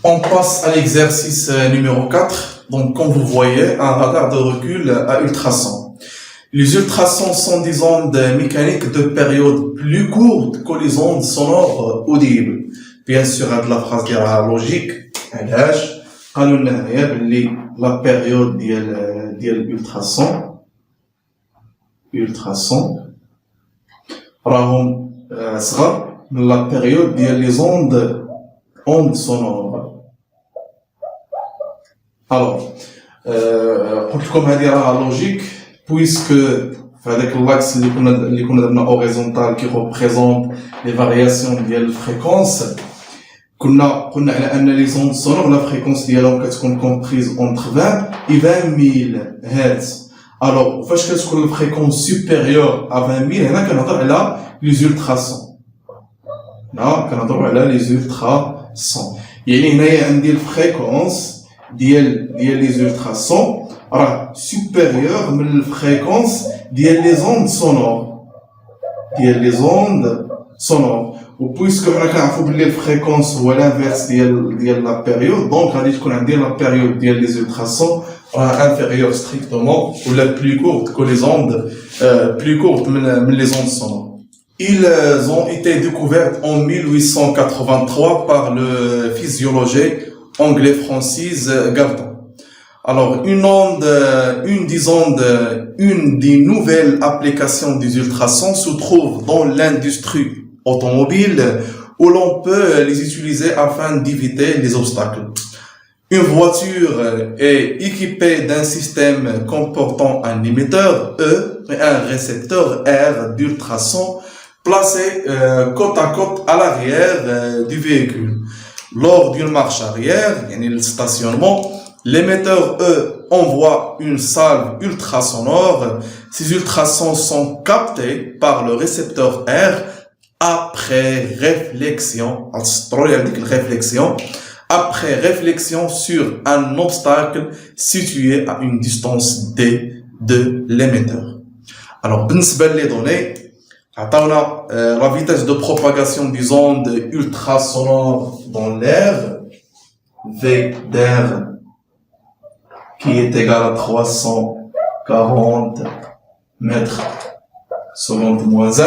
On passe à l'exercice numéro 4. Donc, comme vous voyez, un radar de recul à ultrasons. Les ultrasons sont des ondes mécaniques de période plus courte que les ondes sonores audibles. Bien sûr, avec la phrase logique, علاش قالوا لنا هنايا باللي la période ديال ultrasons راهم صغر من la période ديال les ondes sonores. Alors, قلت لكم هذه راها لوجيك puisque avec l'axe اللي كنا درنا horizontal qui représente les variations ديال الفريكونس قلنا على ان لي زوند سونور لا فريكونس ديالهم كتكون كومبريز entre 20 et 20000 هرتز. الوغ فاش كتكون الفريكونس سوبيريور à 20000 هنا كنهضر على لي زولتراسون. هنا كنهضروا على لي زولتراسون، يعني هنايا عندي الفريكونس ديال لي زولتراسون راه سوبيريور من الفريكونس ديال لي زوند سونور و puisque حنا كنعرفوا بلي الفريكونس هو لانفيرس ديال لا بيريود، دونك غادي تكون عندي لا بيريود ديال لي زولتراسون راه انفيريور ستريكتومون ولا بلو كورت كو لي زوند بلو كورت من لي زوند سونور. Ils ont été découverts en 1883 par le physiologien anglais Francis Galton. Alors, une des nouvelles applications des ultrasons se trouve dans l'industrie automobile où l'on peut les utiliser afin d'éviter les obstacles. Une voiture est équipée d'un système comportant un émetteur E et un récepteur R d'ultrasons placés côte à côte à l'arrière du véhicule. Lors d'une marche arrière, le stationnement, l'émetteur E envoie une salve ultrasonore. Ces ultrasons sont captés par le récepteur R après réflexion sur un obstacle situé à une distance D de l'émetteur. Alors, بالنسبة les données, عطاونا la vitesse de propagation des ondes ultrasonores dans l'air, V d'air, qui est égal à 340 mètres seconde moins 1.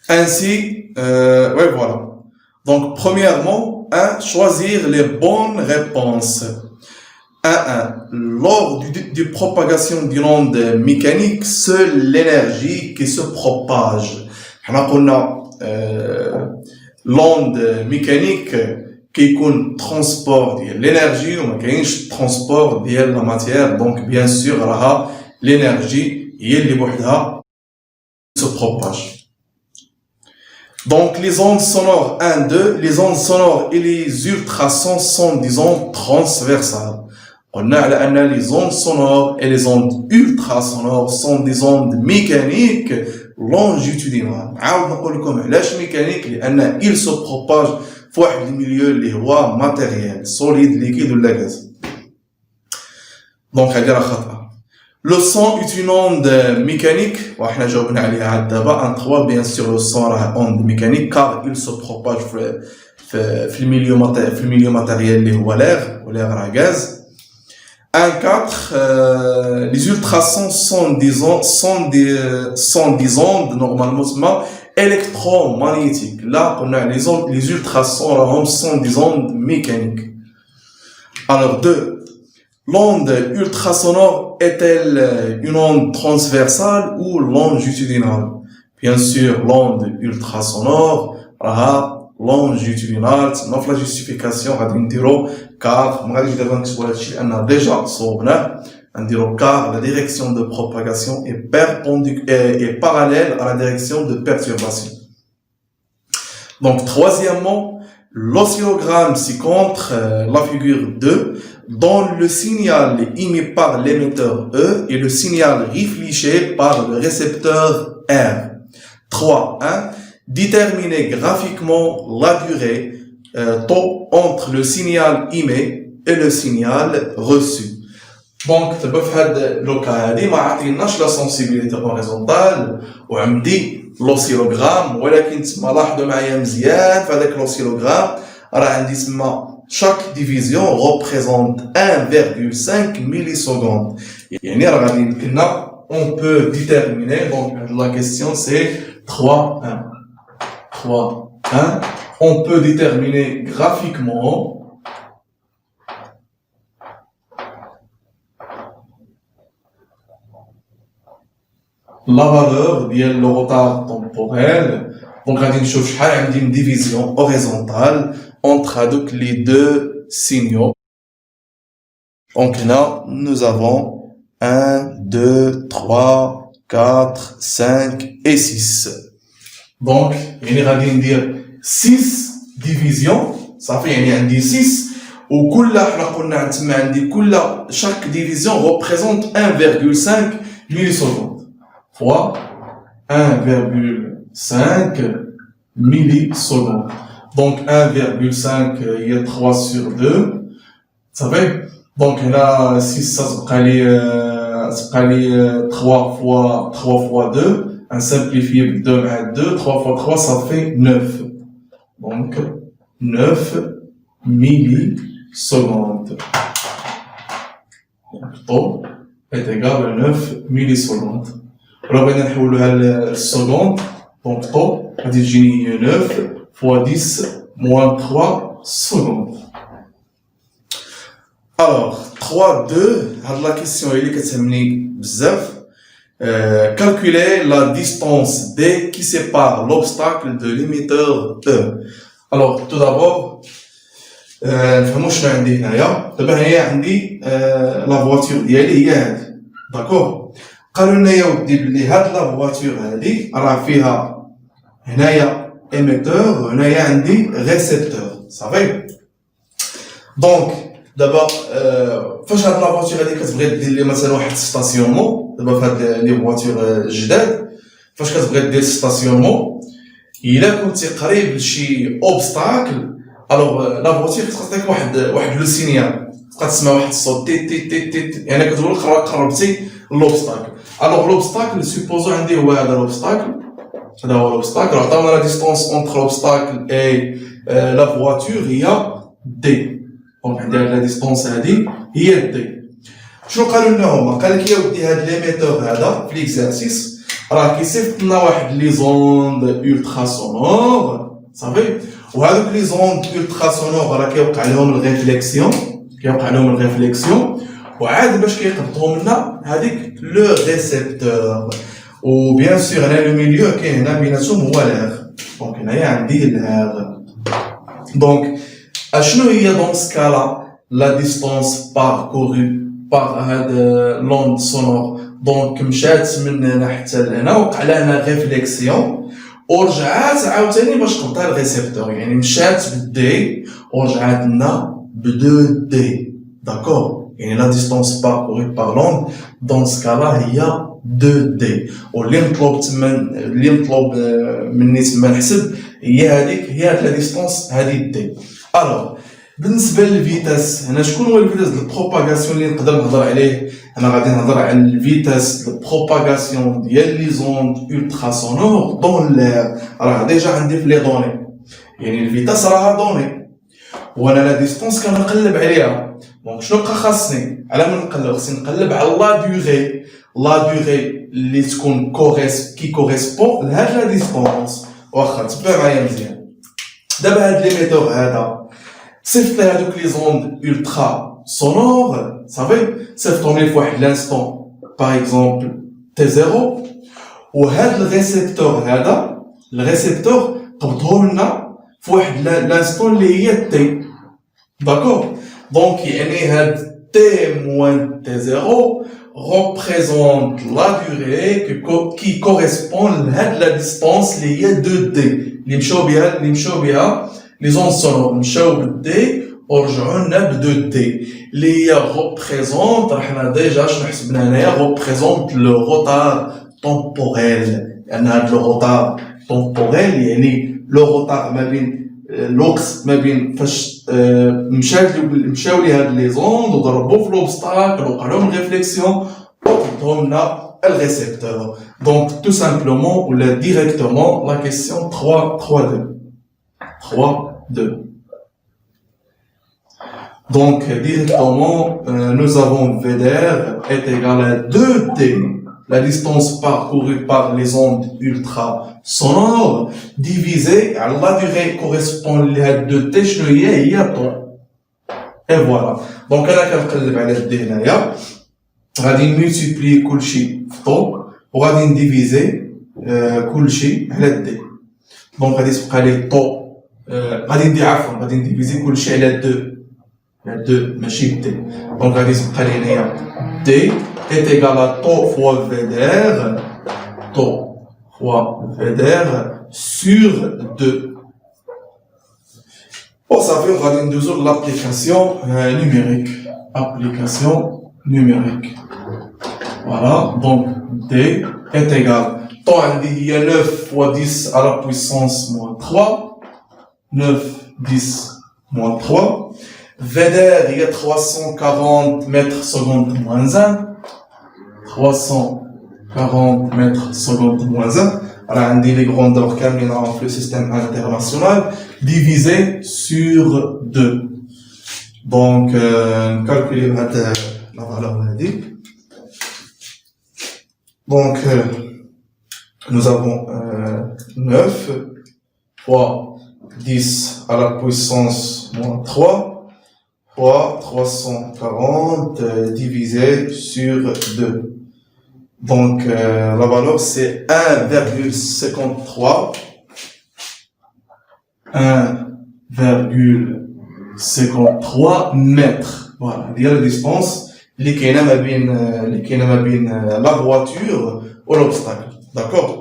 Ainsi, voilà. Donc, premièrement, choisir les bonnes réponses. 1. Lors de propagation d'une onde mécanique, seule l'énergie qui se propage. L'onde mécanique qui compte transport de l'énergie ou transport de la matière. Donc, bien sûr, l'énergie se propage. Donc, les ondes sonores 1, 2, les ondes sonores et les ultrasons sont des ondes transversales. On a les ondes sonores et les ondes ultrasonores sont des ondes mécaniques longitudinales. mécanique ils se propagent في واحد الميليو اللي هو matériel, solide, liquide ou gaz. Donc, هذه راه خطأ. Le son est une onde mécanique. وإحنا جاوبنا عليها دابا. 3 bien sûr le son راه onde mécanique car il se propage في الميليو matériel اللي هو l'air ou l'air راه gaz. 4 les ultrasons sont des ondes normalement électromagnétiques. Là on a les ultrasons sont des ondes mécaniques. Alors 2, l'onde ultrasonore est-elle une onde transversale ou longitudinale? Bien sûr, l'onde ultrasonore longitudinale. C'est la justification غادي نديرو car ما غاديش دابا نكتبوا هادشي لان ديجا صوبناه. نديرو car la direction de propagation est parallèle à la direction de perturbation. Donc troisièmement, l'oscillogramme ci-contre la figure 2 donne le signal émis par l'émetteur E et le signal réfléchi par le récepteur R. 3. Déterminer graphiquement la durée temps entre le signal émis et le signal reçu. Donc, في هذا لوكا هذه ما عطيناش لا سنسيبيليتي هوريزونتال وعندي لوسيلوغرام، ولكن تما لاحظوا معايا مزيان في هذاك لوسيلوغرام chaque division représente 1,5 millisecondes. On peut déterminer, donc la question c'est 3, 1. 3, 1. On peut déterminer graphiquement la valeur de le retard temporel. Donc, on va voir une division horizontale entre les deux signaux. Donc là, nous avons 1, 2, 3, 4, 5 et 6. Donc, on va dire 6 divisions. Ça fait 6. Chaque division représente 1,5 millisecondes. Fois 1,5 millisecondes. Donc 1,5 il y a 3 sur 2. Ça fait donc là 6 ça se prend 3 fois 2. Un simplifié 2 à 2, 3 fois 3 ça fait 9. Donc 9 millisecondes. Donc est égal à 9 millisecondes. Alors, on va faire le seconde. Donc, on va dire 9 fois 10 moins 3 secondes. Alors, 3, 2. La question est calculer la distance D qui sépare l'obstacle de l'émetteur E. Alors, tout d'abord, نفهموا شنو عندي هنايا. دابا هنايا عندي لا فواتور ديالي هي هذه. داكور. قالوا لنا يا ودي بلي هاد لا فواتور هادي راه فيها هنايا ايميتور وهنايا عندي ريسيبتور صافي. دونك دابا فاش هاد لا فواتور هادي كتبغي دير لي مثلا واحد ستاسيونمون. دابا فهاد لي فواتور جداد فاش كتبغي دير ستاسيونمون الا كنتي قريب لشي اوبستاكل الوغ لا فواتور كتعطيك واحد لو سينيال. كتسمع واحد الصوت تي تي تي تي يعني كتقول لك قربتي l'obstacle. Alors l'obstacle, supposons عندي هو هذا l'obstacle. هذا هو l'obstacle. عطاونا la distance entre l'obstacle et la voiture هي D. دونك عندي هاد la distance هادي هي D. شنو قالوا لنا هما؟ قال لك يا ودي هاد ليميتور هذا في ليكزارسيس راه كيصيفط لنا واحد لي زوند الترا سونور صافي. وهذوك لي زوند الترا سونور راه كيوقع لهم الريفليكسيون. وعاد باش كيقبضوا لنا هذيك لو ريسيبتور. وبيان سور هنا لو ميليو كاين هنا بيناتهم هو لاغ. دونك هنايا عندي لاغ. دونك اشنو هي دون سكالا لا ديستونس باركوري بار هاد لوند سونور. دونك مشات من هنا حتى لهنا وقع لها ريفليكسيون ورجعات عاوتاني باش تقطع الريسيبتور. يعني مشات بالدي ورجعات لنا بدو دي. داكور. يعني la distance parcourue par l'onde dans ce cas-là هي 2D. واللي مطلوب مني تما نحسب هي هذيك هي هاد لا ديستونس هذه D. الوغ بالنسبه للفيتاس هنا شكون هو الفيتاس ديال البروباغاسيون اللي نقدر نهضر عليه؟ انا غادي نهضر على الفيتاس البروباغاسيون ديال لي زوند الترا سونور دون لير. راه ديجا عندي في لي دوني يعني الفيتاس راها دوني وانا لا ديستونس كنقلب عليها. دونك شنو بقى خاصني على من نقلب؟ خاصني نقلب على لا ديوغي اللي تكون كي كوريسبون لهاد لا ديستونس. واخا تبع معايا مزيان. دابا هاد ليميتور هذا صيفط لي هادوك لي زوند الترا سونور صافي. صيفطهم لي فواحد لانستون باغ اكزومبل تي زيرو. وهاد الريسيبتور قبضهم لنا فواحد لانستون اللي هي تي. داكور. دونك يعني هاد t moins t0 représente la durée qui correspond à la distance اللي هي 2D اللي مشاو بها لي زون سونور مشاو ب D ورجعوا لنا ب 2D اللي هي représente. حنا ديجا شنو حسبنا هنايا؟ représente le retard temporel. لأن هاد le retard temporel يعني le retard ما بين الوقت ما بين فاش مشاو لي هاد لي زوند وضربوا في لوبستاكل وقع لهم ريفليكسيون وقدهم لنا الريسيبتور. دونك تو سامبلومون ولا ديريكتومون لا كيسيون 3 2. Donc, directement, nous avons VDR est égal à 2T, la distance parcourue par les ondes ultrasonores, divisé à la durée correspondante à 2T, il y a temps. Et voilà. Donc, on a calculé على D هنايا. غادي multiplier كل شيء في طو وغادي نديفيزي كل شيء على D. Donc, غادي تبقى لي طو غادي نديفيزي كل شيء على 2. على 2 ماشي D. Donc, غادي تبقى لي هنايا D est égal à tau fois VDR, tau fois VDR sur 2. Pour ça veut dire que l'application numérique. Application numérique. Voilà, donc D est égal. Tau il y a 9 fois 10 à la puissance moins 3. 9, 10, moins 3. VDR, il y a 340 mètres secondes moins 1. 340 mètres secondes moins 1. Alors, on dit les grandeurs كاملين في le système international divisé sur 2. Donc, calculer la valeur on a dit. Donc, nous avons 9 fois 10 à la puissance moins 3 fois 340 divisé sur 2. Donc, la valeur, c'est 1,53. 1,53 mètres. Voilà. Il y a la distance, les qui est la voiture ou l'obstacle. D'accord?